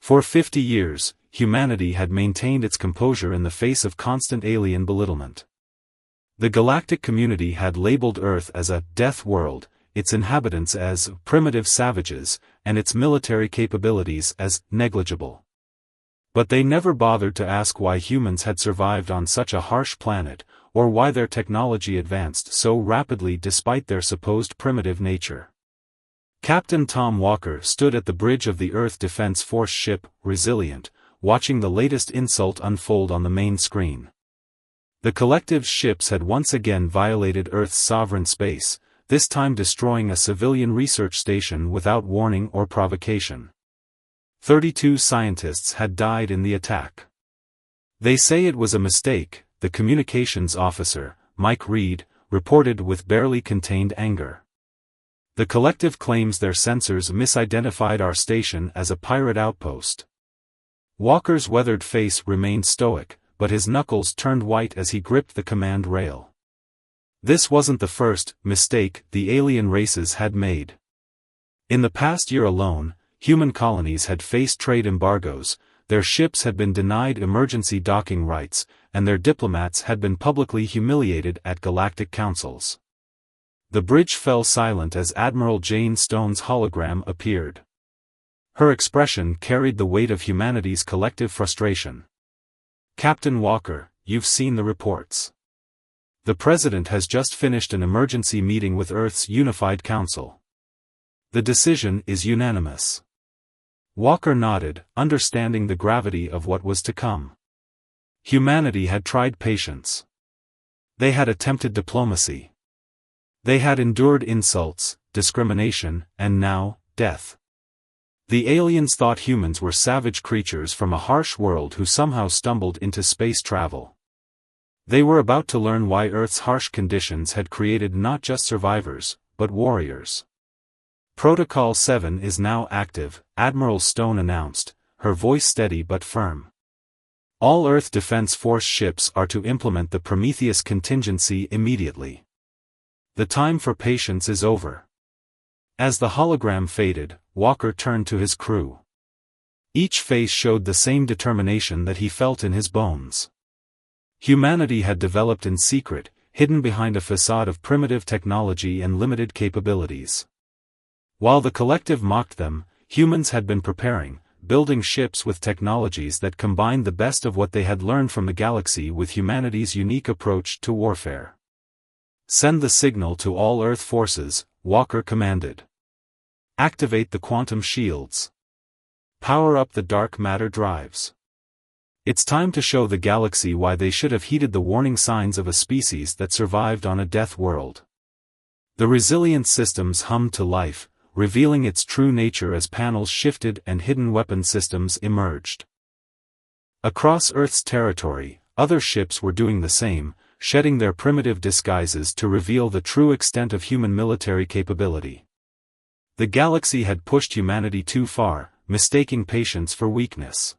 For 50 years, humanity had maintained its composure in the face of constant alien belittlement. The galactic community had labeled Earth as a death world, its inhabitants as primitive savages, and its military capabilities as negligible. But they never bothered to ask why humans had survived on such a harsh planet, or why their technology advanced so rapidly despite their supposed primitive nature. Captain Tom Walker stood at the bridge of the Earth Defense Force ship, Resilient, watching the latest insult unfold on the main screen. The collective's ships had once again violated Earth's sovereign space, this time destroying a civilian research station without warning or provocation. 32 scientists had died in the attack. They say it was a mistake, the communications officer, Mike Reed, reported with barely contained anger. The collective claims their sensors misidentified our station as a pirate outpost. Walker's weathered face remained stoic, but his knuckles turned white as he gripped the command rail. This wasn't the first mistake the alien races had made. In the past year alone, human colonies had faced trade embargoes, their ships had been denied emergency docking rights, and their diplomats had been publicly humiliated at galactic councils. The bridge fell silent as Admiral Jane Stone's hologram appeared. Her expression carried the weight of humanity's collective frustration. "Captain Walker, you've seen the reports. The President has just finished an emergency meeting with Earth's Unified Council. The decision is unanimous." Walker nodded, understanding the gravity of what was to come. Humanity had tried patience. They had attempted diplomacy. They had endured insults, discrimination, and now, death. The aliens thought humans were savage creatures from a harsh world who somehow stumbled into space travel. They were about to learn why Earth's harsh conditions had created not just survivors, but warriors. "Protocol 7 is now active," Admiral Stone announced, her voice steady but firm. "All Earth Defense Force ships are to implement the Prometheus contingency immediately. The time for patience is over." As the hologram faded, Walker turned to his crew. Each face showed the same determination that he felt in his bones. Humanity had developed in secret, hidden behind a facade of primitive technology and limited capabilities. While the collective mocked them, humans had been preparing, building ships with technologies that combined the best of what they had learned from the galaxy with humanity's unique approach to warfare. "Send the signal to all Earth forces," Walker commanded. "Activate the quantum shields. Power up the dark matter drives. It's time to show the galaxy why they should have heeded the warning signs of a species that survived on a death world." The resilient systems hummed to life, revealing its true nature as panels shifted and hidden weapon systems emerged. Across Earth's territory, other ships were doing the same, shedding their primitive disguises to reveal the true extent of human military capability. The galaxy had pushed humanity too far, mistaking patience for weakness.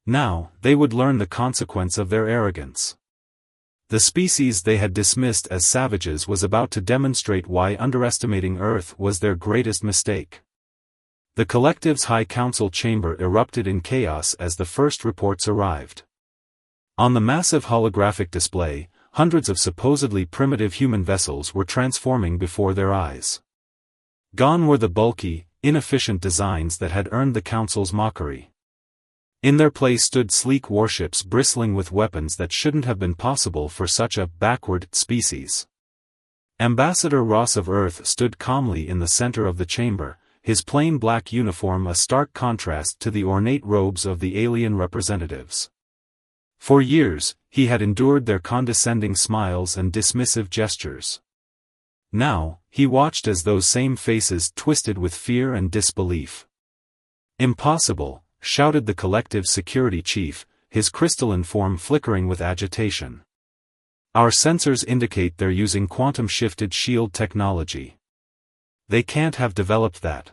Now, they would learn the consequence of their arrogance. The species they had dismissed as savages was about to demonstrate why underestimating Earth was their greatest mistake. The collective's High Council chamber erupted in chaos as the first reports arrived. On the massive holographic display, hundreds of supposedly primitive human vessels were transforming before their eyes. Gone were the bulky, inefficient designs that had earned the Council's mockery. In their place stood sleek warships bristling with weapons that shouldn't have been possible for such a backward species. Ambassador Ross of Earth stood calmly in the center of the chamber, his plain black uniform a stark contrast to the ornate robes of the alien representatives. For years, he had endured their condescending smiles and dismissive gestures. Now, he watched as those same faces twisted with fear and disbelief. "Impossible," shouted the collective's security chief, his crystalline form flickering with agitation. "Our sensors indicate they're using quantum-shifted shield technology. They can't have developed that.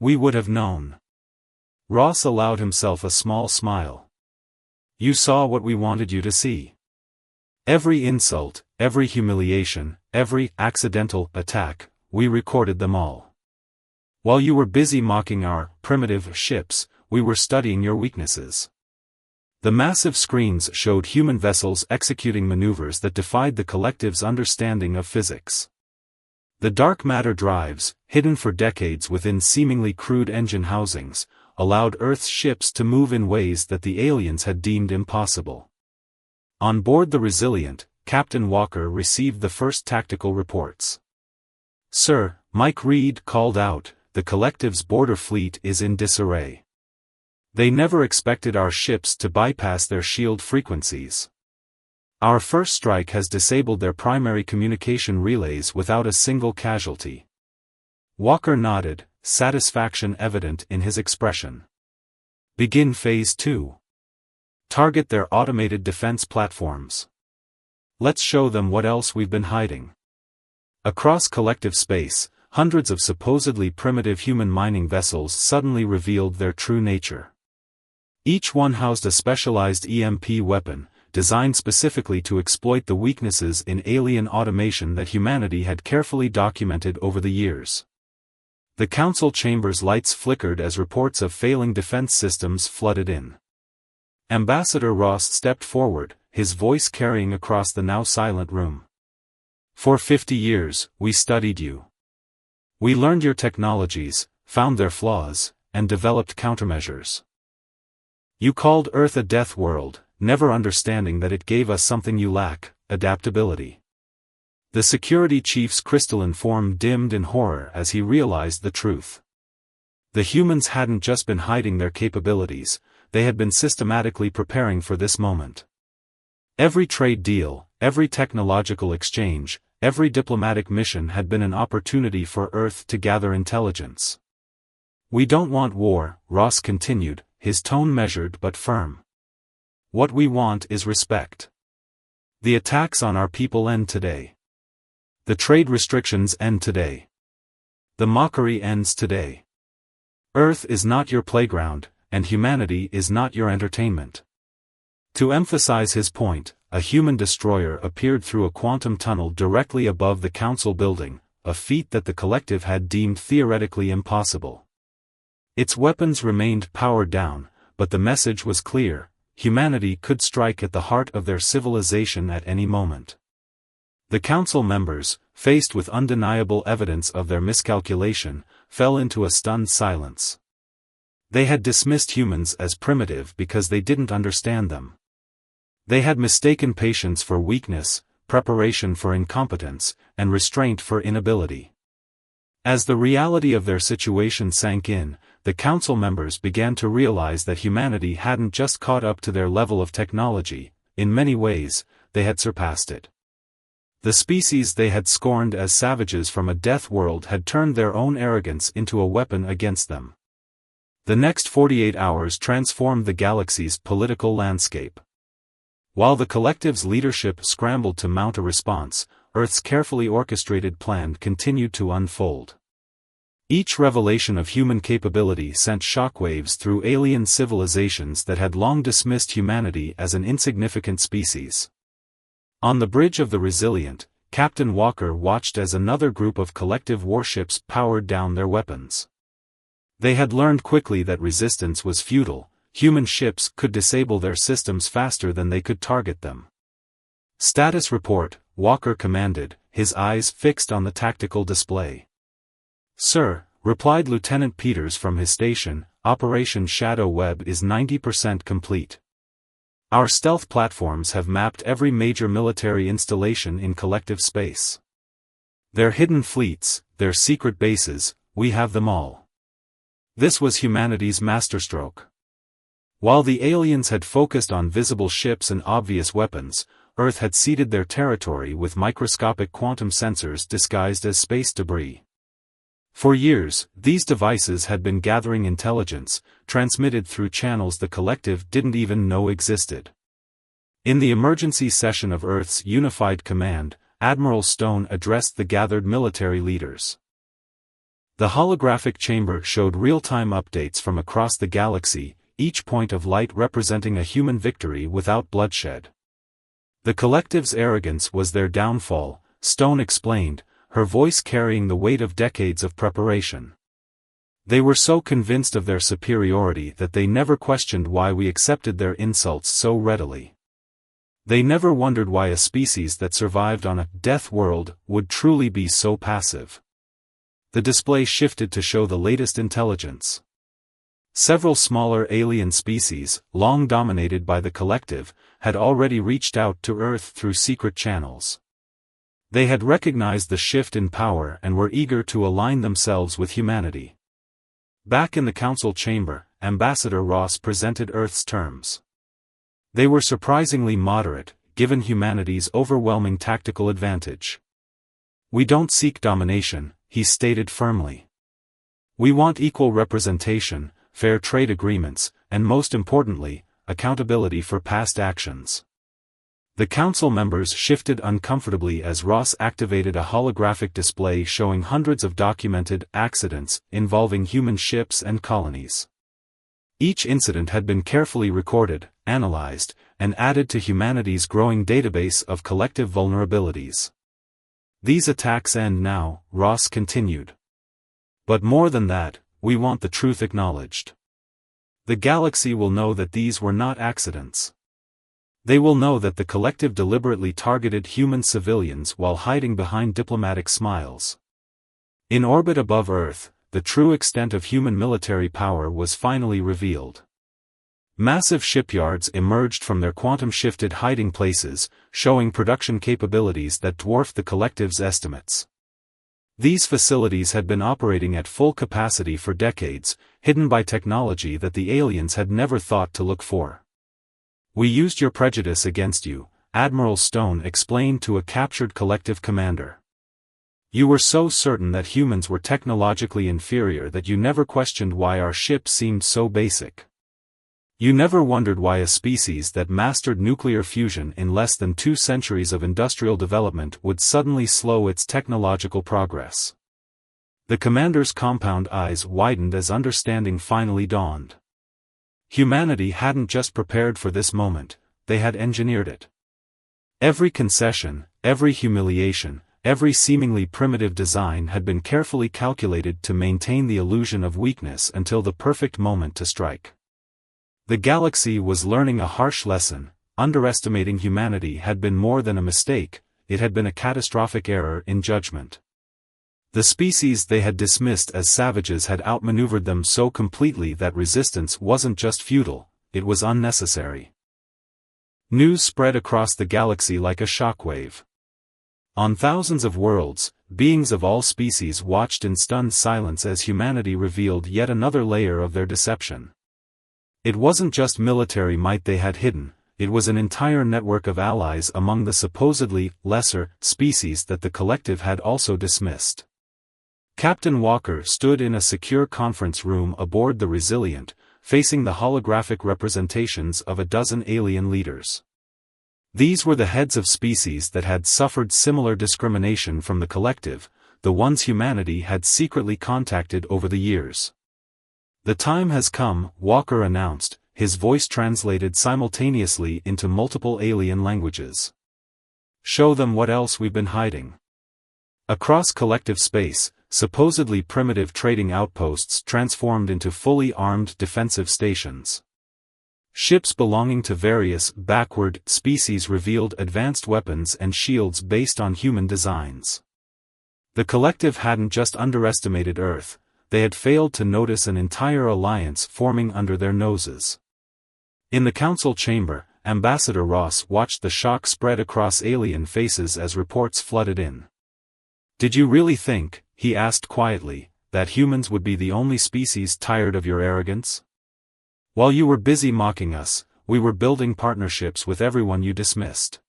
We would have known." Ross allowed himself a small smile. "You saw what we wanted you to see. Every insult, every humiliation, every accidental attack, we recorded them all. While you were busy mocking our primitive ships, we were studying your weaknesses. The massive screens showed human vessels executing maneuvers that defied the collective's understanding of physics. The dark matter drives, hidden for decades within seemingly crude engine housings, allowed Earth's ships to move in ways that the aliens had deemed impossible. On board the Resilient, Captain Walker received the first tactical reports. "Sir," Mike Reed called out, "the collective's border fleet is in disarray. They never expected our ships to bypass their shield frequencies. Our first strike has disabled their primary communication relays without a single casualty." Walker nodded, satisfaction evident in his expression. "Begin Phase 2. Target their automated defense platforms. Let's show them what else we've been hiding." Across collective space, hundreds of supposedly primitive human mining vessels suddenly revealed their true nature. Each one housed a specialized EMP weapon, designed specifically to exploit the weaknesses in alien automation that humanity had carefully documented over the years. The council chamber's lights flickered as reports of failing defense systems flooded in. Ambassador Ross stepped forward, his voice carrying across the now silent room. "For 50 years, we studied you. We learned your technologies, found their flaws, and developed countermeasures. You called Earth a death world, never understanding that it gave us something you lack, adaptability." The security chief's crystalline form dimmed in horror as he realized the truth. The humans hadn't just been hiding their capabilities, they had been systematically preparing for this moment. Every trade deal, every technological exchange, every diplomatic mission had been an opportunity for Earth to gather intelligence. "We don't want war," Ross continued, his tone measured but firm. "What we want is respect. The attacks on our people end today. The trade restrictions end today. The mockery ends today. Earth is not your playground, and humanity is not your entertainment." To emphasize his point, a human destroyer appeared through a quantum tunnel directly above the council building, a feat that the collective had deemed theoretically impossible. Its weapons remained powered down, but the message was clear: humanity could strike at the heart of their civilization at any moment. The council members, faced with undeniable evidence of their miscalculation, fell into a stunned silence. They had dismissed humans as primitive because they didn't understand them. They had mistaken patience for weakness, preparation for incompetence, and restraint for inability. As the reality of their situation sank in, the council members began to realize that humanity hadn't just caught up to their level of technology, in many ways, they had surpassed it. The species they had scorned as savages from a death world had turned their own arrogance into a weapon against them. The next 48 hours transformed the galaxy's political landscape. While the collective's leadership scrambled to mount a response, Earth's carefully orchestrated plan continued to unfold. Each revelation of human capability sent shockwaves through alien civilizations that had long dismissed humanity as an insignificant species. On the bridge of the Resilient, Captain Walker watched as another group of collective warships powered down their weapons. They had learned quickly that resistance was futile. Human ships could disable their systems faster than they could target them. "Status report," Walker commanded, his eyes fixed on the tactical display. "Sir," replied Lieutenant Peters from his station, "Operation Shadow Web is 90% complete. Our stealth platforms have mapped every major military installation in collective space. Their hidden fleets, their secret bases, we have them all." This was humanity's masterstroke. While the aliens had focused on visible ships and obvious weapons, Earth had seeded their territory with microscopic quantum sensors disguised as space debris. For years, these devices had been gathering intelligence, transmitted through channels the collective didn't even know existed. In the emergency session of Earth's Unified Command, Admiral Stone addressed the gathered military leaders. The holographic chamber showed real-time updates from across the galaxy, each point of light representing a human victory without bloodshed. The collective's arrogance was their downfall, Stone explained, her voice carrying the weight of decades of preparation. They were so convinced of their superiority that they never questioned why we accepted their insults so readily. They never wondered why a species that survived on a death world would truly be so passive. The display shifted to show the latest intelligence. Several smaller alien species, long dominated by the collective, had already reached out to Earth through secret channels. They had recognized the shift in power and were eager to align themselves with humanity. Back in the council chamber, Ambassador Ross presented Earth's terms. They were surprisingly moderate, given humanity's overwhelming tactical advantage. "We don't seek domination," he stated firmly. "We want equal representation, fair trade agreements, and most importantly, accountability for past actions." The council members shifted uncomfortably as Ross activated a holographic display showing hundreds of documented accidents involving human ships and colonies. Each incident had been carefully recorded, analyzed, and added to humanity's growing database of collective vulnerabilities. "These attacks end now," Ross continued. "But more than that, we want the truth acknowledged. The galaxy will know that these were not accidents. They will know that the collective deliberately targeted human civilians while hiding behind diplomatic smiles." In orbit above Earth, the true extent of human military power was finally revealed. Massive shipyards emerged from their quantum-shifted hiding places, showing production capabilities that dwarfed the collective's estimates. These facilities had been operating at full capacity for decades, hidden by technology that the aliens had never thought to look for. "We used your prejudice against you," Admiral Stone explained to a captured collective commander. "You were so certain that humans were technologically inferior that you never questioned why our ships seemed so basic. You never wondered why a species that mastered nuclear fusion in less than 2 centuries of industrial development would suddenly slow its technological progress." The commander's compound eyes widened as understanding finally dawned. Humanity hadn't just prepared for this moment, they had engineered it. Every concession, every humiliation, every seemingly primitive design had been carefully calculated to maintain the illusion of weakness until the perfect moment to strike. The galaxy was learning a harsh lesson: underestimating humanity had been more than a mistake, it had been a catastrophic error in judgment. The species they had dismissed as savages had outmaneuvered them so completely that resistance wasn't just futile, it was unnecessary. News spread across the galaxy like a shockwave. On thousands of worlds, beings of all species watched in stunned silence as humanity revealed yet another layer of their deception. It wasn't just military might they had hidden, it was an entire network of allies among the supposedly lesser species that the collective had also dismissed. Captain Walker stood in a secure conference room aboard the Resilient, facing the holographic representations of a dozen alien leaders. These were the heads of species that had suffered similar discrimination from the collective, the ones humanity had secretly contacted over the years. "The time has come," Walker announced, his voice translated simultaneously into multiple alien languages. "Show them what else we've been hiding." Across collective space, supposedly primitive trading outposts transformed into fully armed defensive stations. Ships belonging to various backward species revealed advanced weapons and shields based on human designs. The collective hadn't just underestimated Earth, they had failed to notice an entire alliance forming under their noses. In the council chamber, Ambassador Ross watched the shock spread across alien faces as reports flooded in. "Did you really think," he asked quietly, "that humans would be the only species tired of your arrogance? While you were busy mocking us, we were building partnerships with everyone you dismissed."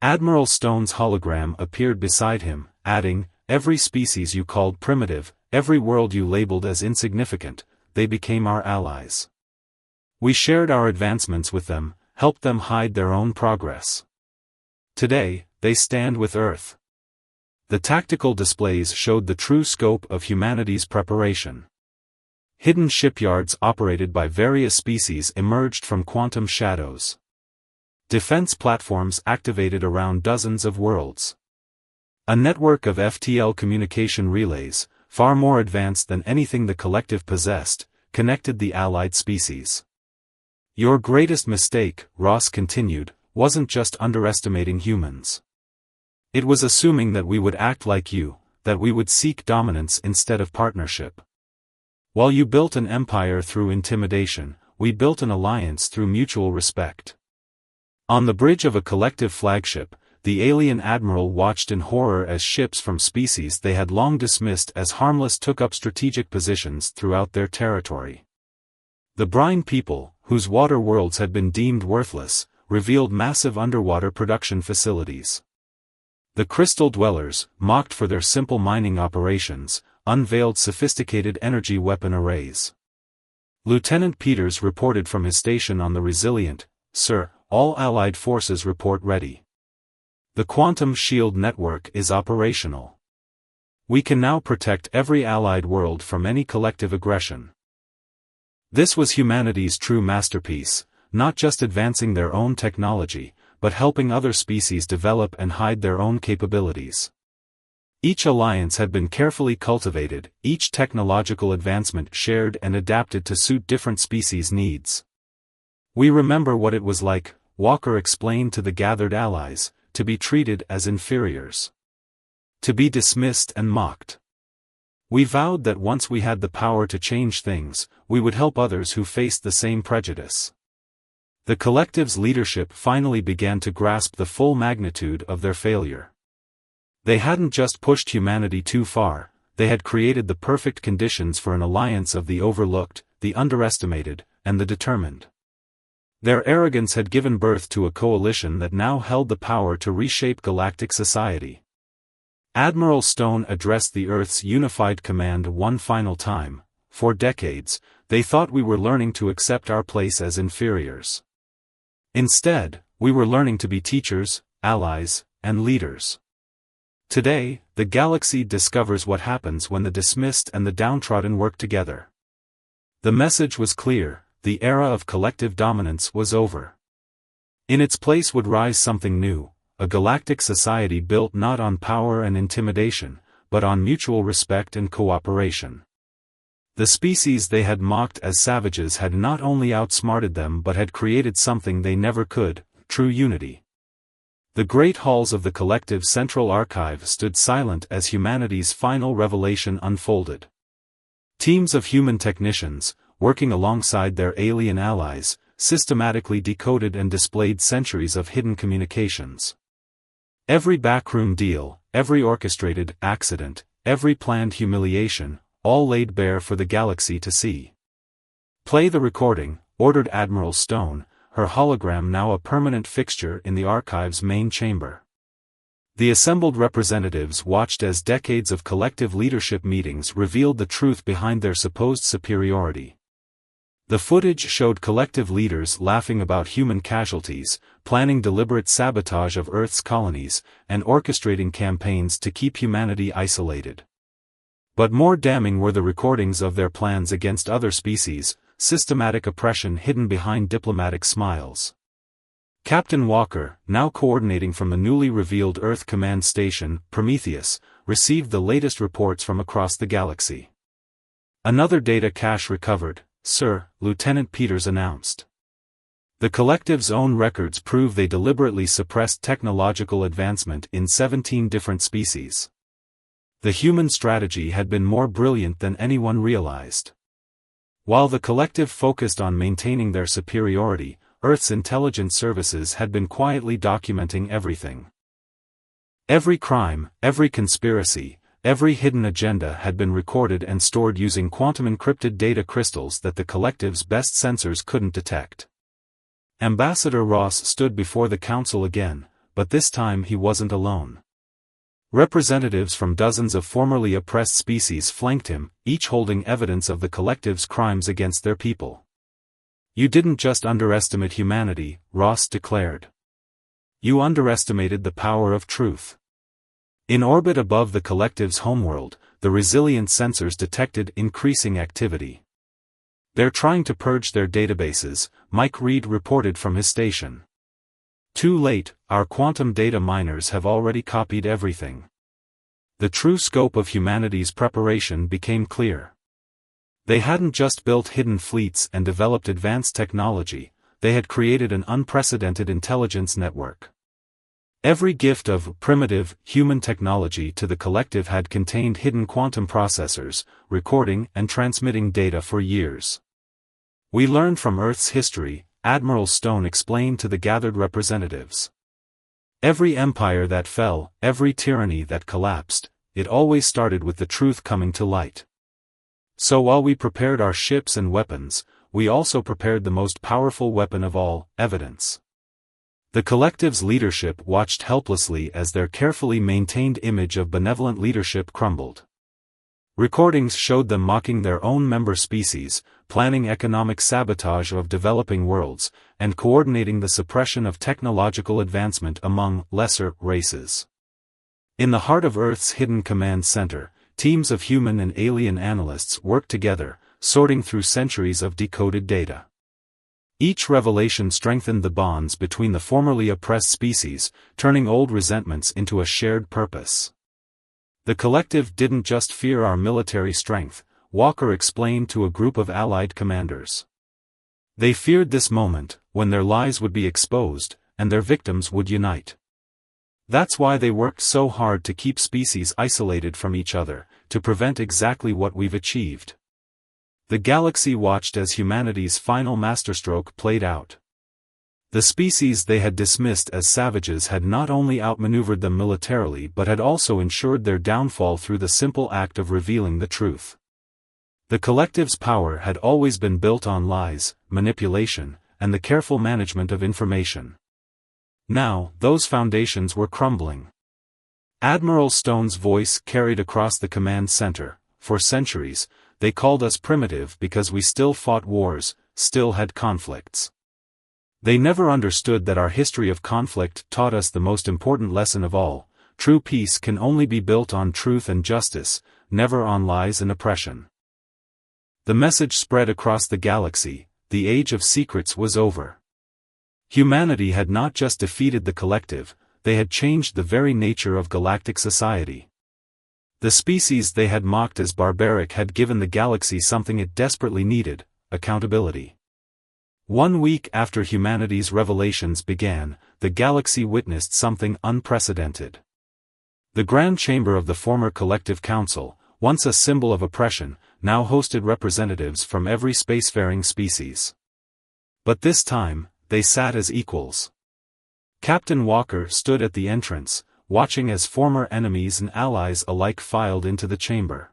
Admiral Stone's hologram appeared beside him, adding, "Every species you called primitive, every world you labeled as insignificant, they became our allies. We shared our advancements with them, helped them hide their own progress. Today, they stand with Earth." The tactical displays showed the true scope of humanity's preparation. Hidden shipyards operated by various species emerged from quantum shadows. Defense platforms activated around dozens of worlds. A network of FTL communication relays, far more advanced than anything the collective possessed, connected the allied species. Your greatest mistake, Ross continued, wasn't just underestimating humans. It was assuming that we would act like you, that we would seek dominance instead of partnership. While you built an empire through intimidation, we built an alliance through mutual respect. On the bridge of a collective flagship, the alien admiral watched in horror as ships from species they had long dismissed as harmless took up strategic positions throughout their territory. The brine people, whose water worlds had been deemed worthless, revealed massive underwater production facilities. The crystal dwellers, mocked for their simple mining operations, unveiled sophisticated energy weapon arrays. Lieutenant Peters reported from his station on the Resilient, "Sir, all Allied forces report ready. The quantum shield network is operational. We can now protect every Allied world from any collective aggression." This was humanity's true masterpiece, not just advancing their own technology, but helping other species develop and hide their own capabilities. Each alliance had been carefully cultivated, each technological advancement shared and adapted to suit different species' needs. "We remember what it was like," Walker explained to the gathered allies, "to be treated as inferiors. To be dismissed and mocked. We vowed that once we had the power to change things, we would help others who faced the same prejudice." The collective's leadership finally began to grasp the full magnitude of their failure. They hadn't just pushed humanity too far, they had created the perfect conditions for an alliance of the overlooked, the underestimated, and the determined. Their arrogance had given birth to a coalition that now held the power to reshape galactic society. Admiral Stone addressed the Earth's unified command one final time. "For decades, they thought we were learning to accept our place as inferiors. Instead, we were learning to be teachers, allies, and leaders. Today, the galaxy discovers what happens when the dismissed and the downtrodden work together." The message was clear: the era of collective dominance was over. In its place would rise something new, a galactic society built not on power and intimidation, but on mutual respect and cooperation. The species they had mocked as savages had not only outsmarted them but had created something they never could: true unity. The great halls of the collective's central archive stood silent as humanity's final revelation unfolded. Teams of human technicians, working alongside their alien allies, systematically decoded and displayed centuries of hidden communications. Every backroom deal, every orchestrated accident, every planned humiliation, all laid bare for the galaxy to see. "Play the recording," ordered Admiral Stone, her hologram now a permanent fixture in the archive's main chamber. The assembled representatives watched as decades of collective leadership meetings revealed the truth behind their supposed superiority. The footage showed collective leaders laughing about human casualties, planning deliberate sabotage of Earth's colonies, and orchestrating campaigns to keep humanity isolated. But more damning were the recordings of their plans against other species, systematic oppression hidden behind diplomatic smiles. Captain Walker, now coordinating from the newly revealed Earth Command Station, Prometheus, received the latest reports from across the galaxy. "Another data cache recovered, sir," Lieutenant Peters announced. The collective's own records prove they deliberately suppressed technological advancement in 17 different species. The human strategy had been more brilliant than anyone realized. While the collective focused on maintaining their superiority, Earth's intelligence services had been quietly documenting everything. Every crime, every conspiracy, every hidden agenda had been recorded and stored using quantum-encrypted data crystals that the collective's best sensors couldn't detect. Ambassador Ross stood before the Council again, but this time he wasn't alone. Representatives from dozens of formerly oppressed species flanked him, each holding evidence of the collective's crimes against their people. "You didn't just underestimate humanity," Ross declared. "You underestimated the power of truth." In orbit above the collective's homeworld, the resilient sensors detected increasing activity. "They're trying to purge their databases," Mike Reed reported from his station. "Too late, our quantum data miners have already copied everything." the true scope of humanity's preparation became clear. They hadn't just built hidden fleets and developed advanced technology, they had created an unprecedented intelligence network. Every gift of primitive, human technology to the collective had contained hidden quantum processors, recording and transmitting data for years. We learned from Earth's history, Admiral Stone explained to the gathered representatives. Every empire that fell, every tyranny that collapsed, it always started with the truth coming to light. So while we prepared our ships and weapons, we also prepared the most powerful weapon of all, evidence. The collective's leadership watched helplessly as their carefully maintained image of benevolent leadership crumbled. Recordings showed them mocking their own member species, planning economic sabotage of developing worlds, and coordinating the suppression of technological advancement among lesser races. In the heart of Earth's hidden command center, teams of human and alien analysts worked together, sorting through centuries of decoded data. Each revelation strengthened the bonds between the formerly oppressed species, turning old resentments into a shared purpose. The collective didn't just fear our military strength, Walker explained to a group of allied commanders. They feared this moment, when their lies would be exposed, and their victims would unite. That's why they worked so hard to keep species isolated from each other, to prevent exactly what we've achieved. The galaxy watched as humanity's final masterstroke played out. The species they had dismissed as savages had not only outmaneuvered them militarily but had also ensured their downfall through the simple act of revealing the truth. The collective's power had always been built on lies, manipulation, and the careful management of information. Now, those foundations were crumbling. Admiral Stone's voice carried across the command center. For centuries, they called us primitive because we still fought wars, still had conflicts. They never understood that our history of conflict taught us the most important lesson of all: true peace can only be built on truth and justice, never on lies and oppression. The message spread across the galaxy: the age of secrets was over. Humanity had not just defeated the collective, they had changed the very nature of galactic society. The species they had mocked as barbaric had given the galaxy something it desperately needed: accountability. 1 week after humanity's revelations began, the galaxy witnessed something unprecedented. The Grand Chamber of the former Collective Council, once a symbol of oppression, now hosted representatives from every spacefaring species. But this time, they sat as equals. Captain Walker stood at the entrance, watching as former enemies and allies alike filed into the chamber.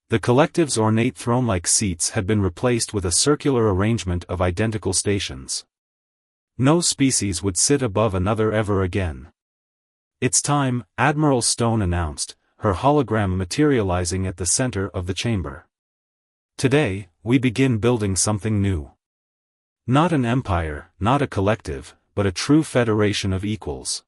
The collective's ornate throne-like seats had been replaced with a circular arrangement of identical stations. No species would sit above another ever again. "It's time," Admiral Stone announced, her hologram materializing at the center of the chamber. "Today, we begin building something new. Not an empire, not a collective, but a true federation of equals."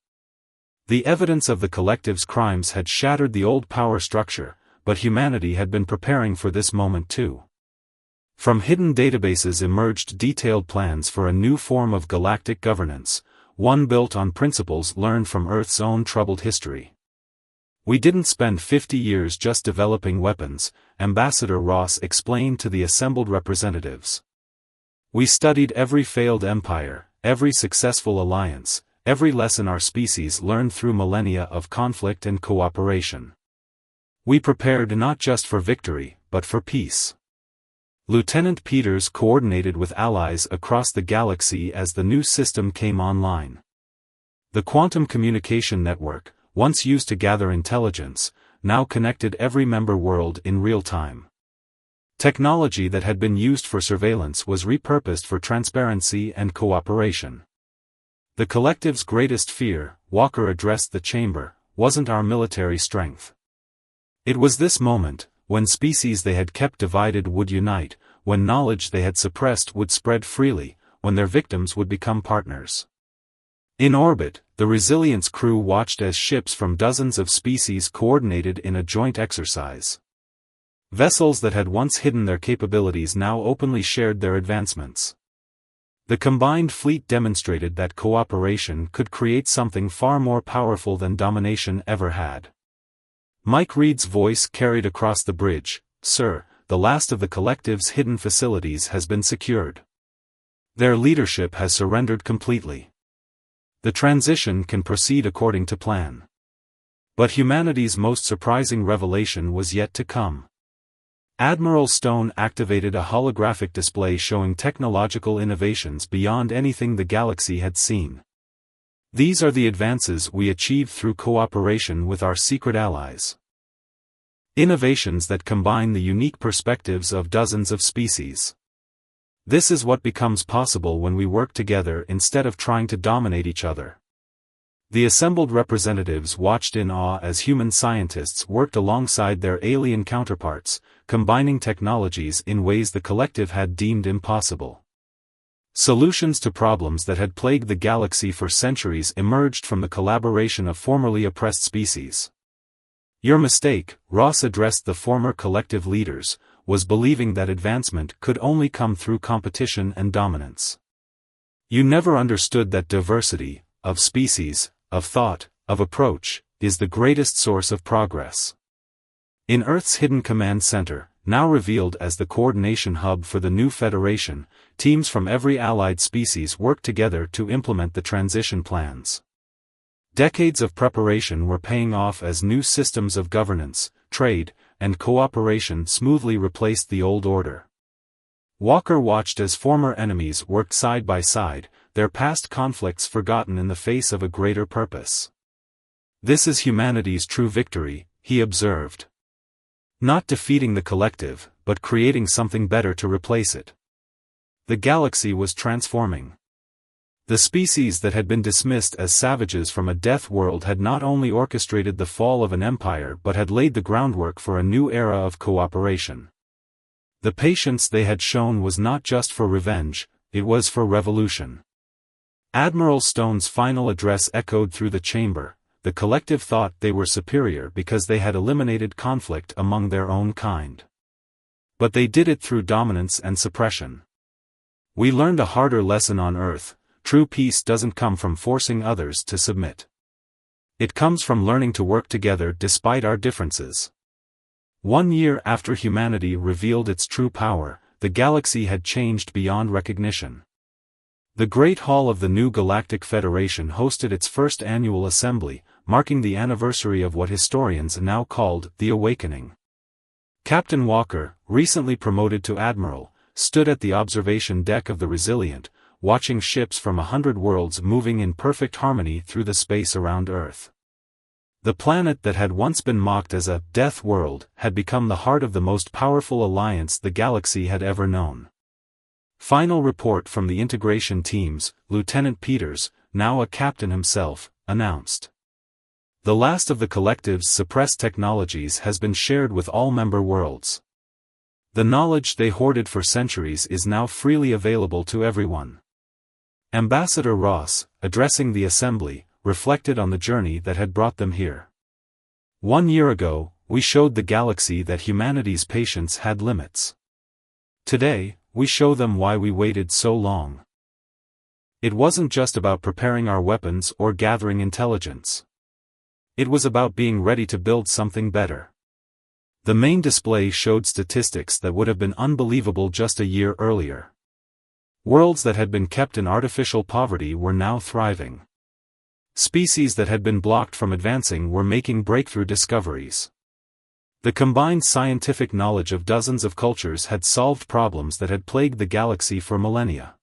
The evidence of the collective's crimes had shattered the old power structure, but humanity had been preparing for this moment too. From hidden databases emerged detailed plans for a new form of galactic governance, one built on principles learned from Earth's own troubled history. "We didn't spend 50 years just developing weapons," Ambassador Ross explained to the assembled representatives. "We studied every failed empire, every successful alliance, every lesson our species learned through millennia of conflict and cooperation. We prepared not just for victory, but for peace." Lieutenant Peters coordinated with allies across the galaxy as the new system came online. The quantum communication network, once used to gather intelligence, now connected every member world in real time. Technology that had been used for surveillance was repurposed for transparency and cooperation. The collective's greatest fear, Walker addressed the chamber, wasn't our military strength. It was this moment, when species they had kept divided would unite, when knowledge they had suppressed would spread freely, when their victims would become partners. In orbit, the Resilience crew watched as ships from dozens of species coordinated in a joint exercise. Vessels that had once hidden their capabilities now openly shared their advancements. The combined fleet demonstrated that cooperation could create something far more powerful than domination ever had. Mike Reed's voice carried across the bridge. "Sir, the last of the collective's hidden facilities has been secured. Their leadership has surrendered completely. The transition can proceed according to plan." But humanity's most surprising revelation was yet to come. Admiral Stone activated a holographic display showing technological innovations beyond anything the galaxy had seen. "These are the advances we achieved through cooperation with our secret allies. Innovations that combine the unique perspectives of dozens of species. This is what becomes possible when we work together instead of trying to dominate each other." The assembled representatives watched in awe as human scientists worked alongside their alien counterparts, combining technologies in ways the collective had deemed impossible. Solutions to problems that had plagued the galaxy for centuries emerged from the collaboration of formerly oppressed species. "Your mistake," Ross addressed the former collective leaders, "was believing that advancement could only come through competition and dominance. You never understood that diversity, of species, of thought, of approach, is the greatest source of progress." In Earth's hidden command center, now revealed as the coordination hub for the new Federation, teams from every allied species worked together to implement the transition plans. Decades of preparation were paying off as new systems of governance, trade, and cooperation smoothly replaced the old order. Walker watched as former enemies worked side by side, their past conflicts forgotten in the face of a greater purpose. "This is humanity's true victory," he observed. "Not defeating the collective, but creating something better to replace it." The galaxy was transforming. The species that had been dismissed as savages from a death world had not only orchestrated the fall of an empire but had laid the groundwork for a new era of cooperation. The patience they had shown was not just for revenge, it was for revolution. Admiral Stone's final address echoed through the chamber. The collective thought they were superior because they had eliminated conflict among their own kind. But they did it through dominance and suppression. "We learned a harder lesson on Earth. True peace doesn't come from forcing others to submit. It comes from learning to work together despite our differences." 1 year after humanity revealed its true power, the galaxy had changed beyond recognition. The Great Hall of the new Galactic Federation hosted its first annual assembly, marking the anniversary of what historians now called the Awakening. Captain Walker, recently promoted to Admiral, stood at the observation deck of the Resilient, watching ships from 100 worlds moving in perfect harmony through the space around Earth. The planet that had once been mocked as a death world had become the heart of the most powerful alliance the galaxy had ever known. Final report from the integration teams, Lieutenant Peters, now a captain himself, announced. "The last of the collective's suppressed technologies has been shared with all member worlds. The knowledge they hoarded for centuries is now freely available to everyone." Ambassador Ross, addressing the assembly, reflected on the journey that had brought them here. 1 year ago, we showed the galaxy that humanity's patience had limits. Today, we show them why we waited so long. It wasn't just about preparing our weapons or gathering intelligence. It was about being ready to build something better. The main display showed statistics that would have been unbelievable just a year earlier. Worlds that had been kept in artificial poverty were now thriving. Species that had been blocked from advancing were making breakthrough discoveries. The combined scientific knowledge of dozens of cultures had solved problems that had plagued the galaxy for millennia.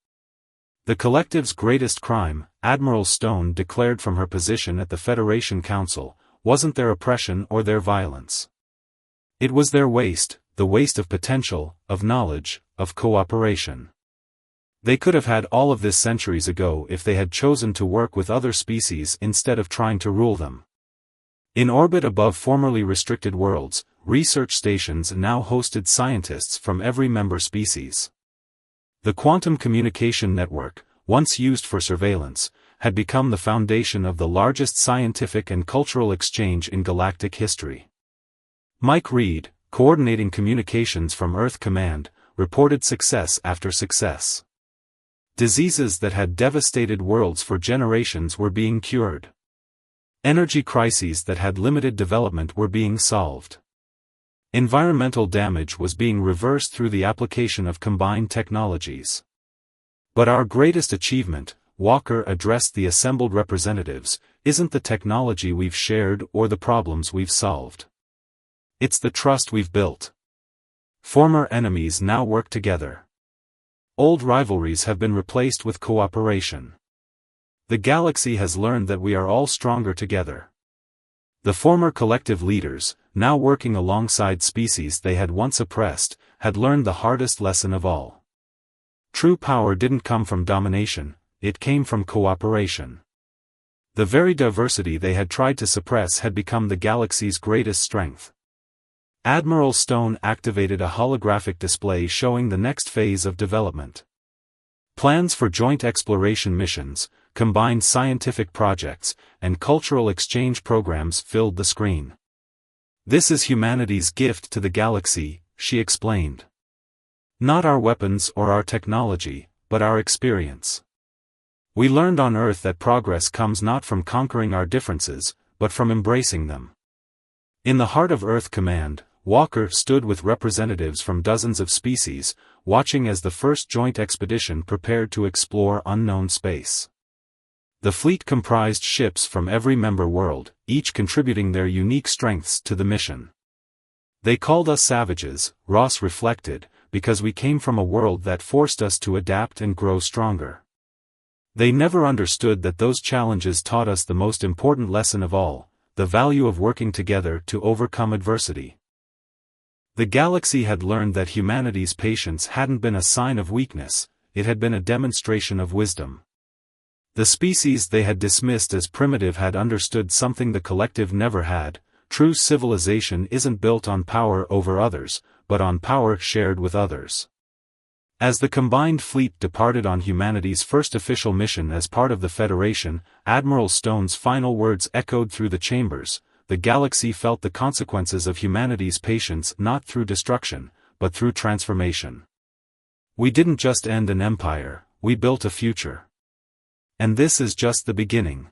The collective's greatest crime, Admiral Stone declared from her position at the Federation Council, wasn't their oppression or their violence. It was their waste, the waste of potential, of knowledge, of cooperation. They could have had all of this centuries ago if they had chosen to work with other species instead of trying to rule them. In orbit above formerly restricted worlds, research stations now hosted scientists from every member species. The quantum communication network, once used for surveillance, had become the foundation of the largest scientific and cultural exchange in galactic history. Mike Reed, coordinating communications from Earth Command, reported success after success. Diseases that had devastated worlds for generations were being cured. Energy crises that had limited development were being solved. Environmental damage was being reversed through the application of combined technologies. But our greatest achievement, Walker addressed the assembled representatives, isn't the technology we've shared or the problems we've solved. It's the trust we've built. Former enemies now work together. Old rivalries have been replaced with cooperation. The galaxy has learned that we are all stronger together. The former collective leaders, now working alongside species they had once oppressed, had learned the hardest lesson of all. True power didn't come from domination, it came from cooperation. The very diversity they had tried to suppress had become the galaxy's greatest strength. Admiral Stone activated a holographic display showing the next phase of development. Plans for joint exploration missions, combined scientific projects, and cultural exchange programs filled the screen. This is humanity's gift to the galaxy, she explained. Not our weapons or our technology, but our experience. We learned on Earth that progress comes not from conquering our differences, but from embracing them. In the heart of Earth Command, Walker stood with representatives from dozens of species, watching as the first joint expedition prepared to explore unknown space. The fleet comprised ships from every member world, each contributing their unique strengths to the mission. They called us savages, Ross reflected, because we came from a world that forced us to adapt and grow stronger. They never understood that those challenges taught us the most important lesson of all, the value of working together to overcome adversity. The galaxy had learned that humanity's patience hadn't been a sign of weakness, it had been a demonstration of wisdom. The species they had dismissed as primitive had understood something the collective never had: true civilization isn't built on power over others, but on power shared with others. As the combined fleet departed on humanity's first official mission as part of the Federation, Admiral Stone's final words echoed through the chambers: the galaxy felt the consequences of humanity's patience not through destruction, but through transformation. We didn't just end an empire, we built a future. And this is just the beginning.